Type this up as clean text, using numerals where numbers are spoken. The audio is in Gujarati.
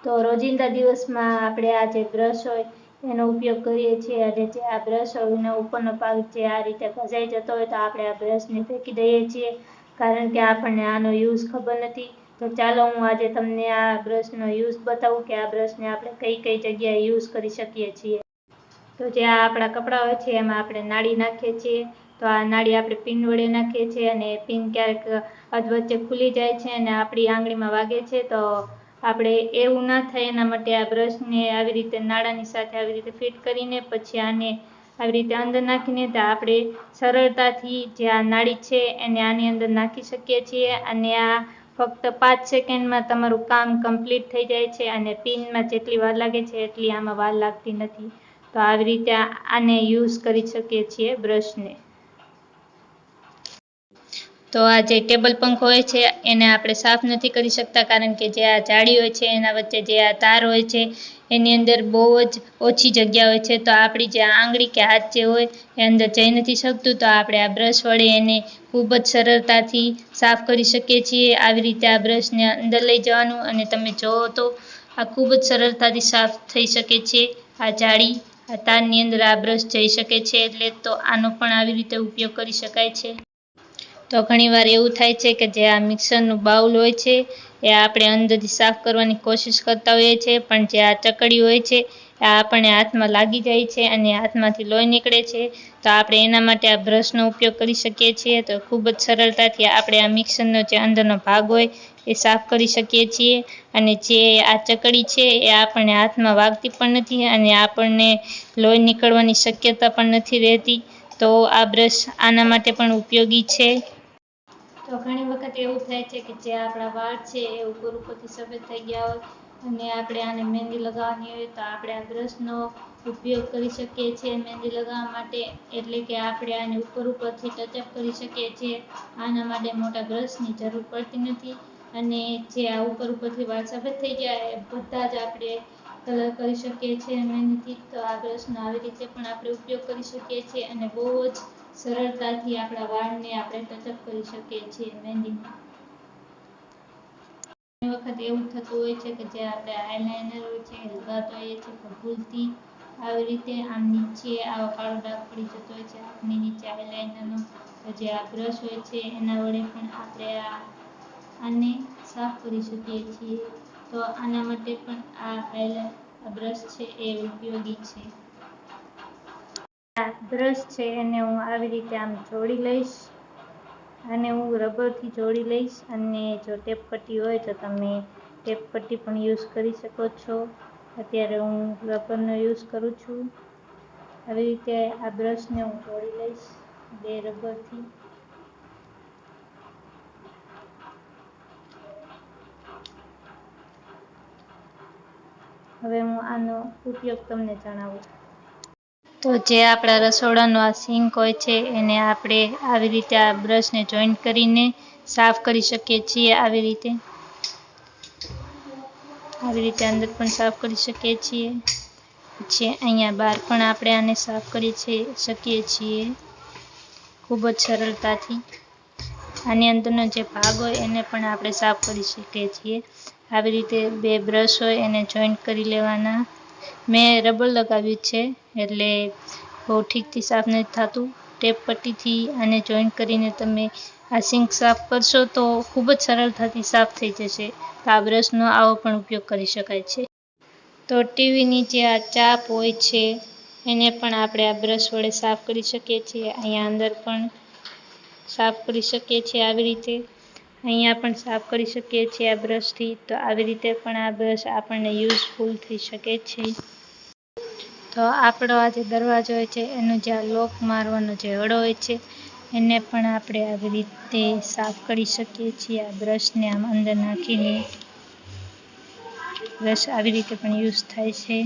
તો રોજિંદા દિવસમાં આપણે આ જે બ્રશ હોય એનો ઉપયોગ કરીએ છીએ અને જે આ બ્રશ હોય એનો ઉપરનો ભાગ જે આ રીતે ઘસાઈ જતો હોય તો આપણે આ બ્રશને ફેંકી દઈએ છીએ, કારણ કે આપણને આનો યુઝ ખબર નથી. તો ચાલો હું આજે તમને આ બ્રશનો યુઝ બતાવું કે આ બ્રશને આપણે કઈ કઈ જગ્યાએ યુઝ કરી શકીએ છીએ. તો જે આ આપણા કપડાં હોય છે એમાં આપણે નાળી નાખીએ છીએ, તો આ નાળી આપણે પિન વડે નાખીએ છીએ અને પિન ક્યારેક અધવચ્ચે ખુલી જાય છે અને આપણી આંગળીમાં વાગે છે. તો આપણે એવું ના થાય એના માટે આ બ્રશને આવી રીતે નાળાની સાથે આવી રીતે ફિટ કરીને પછી આને આવી રીતે અંદર નાખીને તો આપણે સરળતાથી જે આ નાળી છે એને આની અંદર નાખી શકીએ છીએ અને આ ફક્ત 5 સેકન્ડમાં તમારું કામ કમ્પ્લીટ થઈ જાય છે અને પિનમાં જેટલી વાર લાગે છે એટલી આમાં વાર લાગતી નથી. તો આવી રીતે આને યુઝ કરી શકીએ છીએ બ્રશને. તો આ જે ટેબલ પંખો હોય છે એને આપણે સાફ નથી કરી શકતા, કારણ કે જે આ જાળી હોય છે એના વચ્ચે જે આ તાર હોય છે એની અંદર બહુ જ ઓછી જગ્યા હોય છે. તો આપણી જે આંગળી કે હાથ જે હોય એ અંદર જઈ નથી શકતું. તો આપણે આ બ્રશ વડે એને ખૂબ જ સરળતાથી સાફ કરી શકીએ છીએ. આવી રીતે આ બ્રશને અંદર લઈ જવાનું અને તમે જોવો તો આ ખૂબ જ સરળતાથી સાફ થઈ શકે છે. આ જાળી આ તારની અંદર આ બ્રશ જઈ શકે છે, એટલે તો આનો પણ આવી રીતે ઉપયોગ કરી શકાય છે. તો ઘણીવાર એવું થાય છે કે જે આ મિક્સરનું બાઉલ હોય છે એ આપણે અંદરથી સાફ કરવાની કોશિશ કરતા હોઈએ છીએ, પણ જે આ ચકડી હોય છે એ આપણને હાથમાં લાગી જાય છે અને હાથમાંથી લોહી નીકળે છે. તો આપણે એના માટે આ બ્રશનો ઉપયોગ કરી શકીએ છીએ. તો ખૂબ જ સરળતાથી આપણે આ મિક્સરનો જે અંદરનો ભાગ હોય એ સાફ કરી શકીએ છીએ અને જે આ ચકડી છે એ આપણને હાથમાં વાગતી પણ નથી અને આપણને લોહી નીકળવાની શક્યતા પણ નથી રહેતી. તો આ બ્રશ આના માટે પણ ઉપયોગી છે. તો ઘણી વખત એવું થાય છે કે જે આપણા વાળ છે એ ઉપરથી સફેદ થઈ ગયા હોય અને આપણે આને મહેંદી લગાવવાની હોય તો આપણે આ બ્રશનો ઉપયોગ કરી શકીએ છીએ મહેંદી લગાવવા માટે. એટલે કે આપણે આને ઉપરથી ટચઅપ કરી શકીએ છીએ. આના માટે મોટા બ્રશની જરૂર પડતી નથી અને જે આ ઉપરથી વાળ સફેદ થઈ ગયા એ બધા જ આપણે કલર કરી શકીએ છીએ મહેંદીથી. તો આ બ્રશનો આવી રીતે પણ આપણે ઉપયોગ કરી શકીએ છીએ અને બહુ જ સરળતાથી આપણા વાળને આપણે ટચઅપ કરી શકીએ છીએ મહેંદીમાં. ઘણી વખત એવું થતું હોય છે કે જે આપણે આઈલાઇનર હોય છે એ લગાવતા હોઈએ છીએ પણ ભૂલથી આવી રીતે આમ નીચે આવો કાળો ડાઘ પડી જતો હોય છે આંખની નીચે આઈલાઇનરનો. તો જે આ બ્રશ હોય છે એના વડે પણ આપણે આને સાફ કરી શકીએ છીએ. તો આના માટે પણ આ બ્રશ છે એ ઉપયોગી છે. આ બ્રશ છે એને હું આવી રીતે આમ જોડી લઈશ અને હું રબરથી જોડી લઈશ અને જો ટેપ પટ્ટી હોય તો તમે ટેપ પટ્ટી પણ યુઝ કરી શકો છો. અત્યારે હું રબરનો યુઝ કરું છું. આવી રીતે આ બ્રશને હું જોડી લઈશ બે રબરથી. હવે હું આનો ઉપયોગ તમને જણાવું. તો જે આપણા રસોડાનો આ સિંક હોય છે એને આપણે આવી રીતે આ બ્રશને જોઈન્ટ કરીને સાફ કરી શકીએ છીએ. આવી રીતે અંદર પણ સાફ કરી શકીએ છીએ. પછી અહીંયા બહાર પણ આપણે આને સાફ કરી શકીએ છીએ ખૂબ જ સરળતાથી. આની અંદરનો જે ભાગ હોય એને પણ આપણે સાફ કરી શકીએ છીએ. આવી રીતે બે બ્રશ હોય એને જોઈન્ટ કરી લેવાના. મેં રબર લગાવ્યું છે એટલે બહુ ઠીકથી સાફ નથી થતું. ટેપ પટ્ટીથી આને જોઈન્ટ કરીને તમે આ સિંક સાફ કરશો તો ખૂબ જ સરળતાથી સાફ થઈ જશે. તો આ બ્રશનો આવો પણ ઉપયોગ કરી શકાય છે. તો ટીવીની જે આ ચાપ હોય છે એને પણ આપણે આ બ્રશ વડે સાફ કરી શકીએ છીએ. અહીંયા અંદર પણ સાફ કરી શકીએ છીએ આવી રીતે. અહીંયા પણ સાફ કરી શકીએ છીએ આ બ્રશથી. તો આવી રીતે પણ આ બ્રશ આપણને યુઝફુલ થઈ શકે છે. તો આપણો આ જે દરવાજો હોય છે એનો જે આ લોક મારવાનો જે હળો હોય છે એને પણ આપણે આવી રીતે સાફ કરી શકીએ છીએ. આ બ્રશને આમ અંદર નાખીને બ્રશ આવી રીતે પણ યુઝ થાય છે.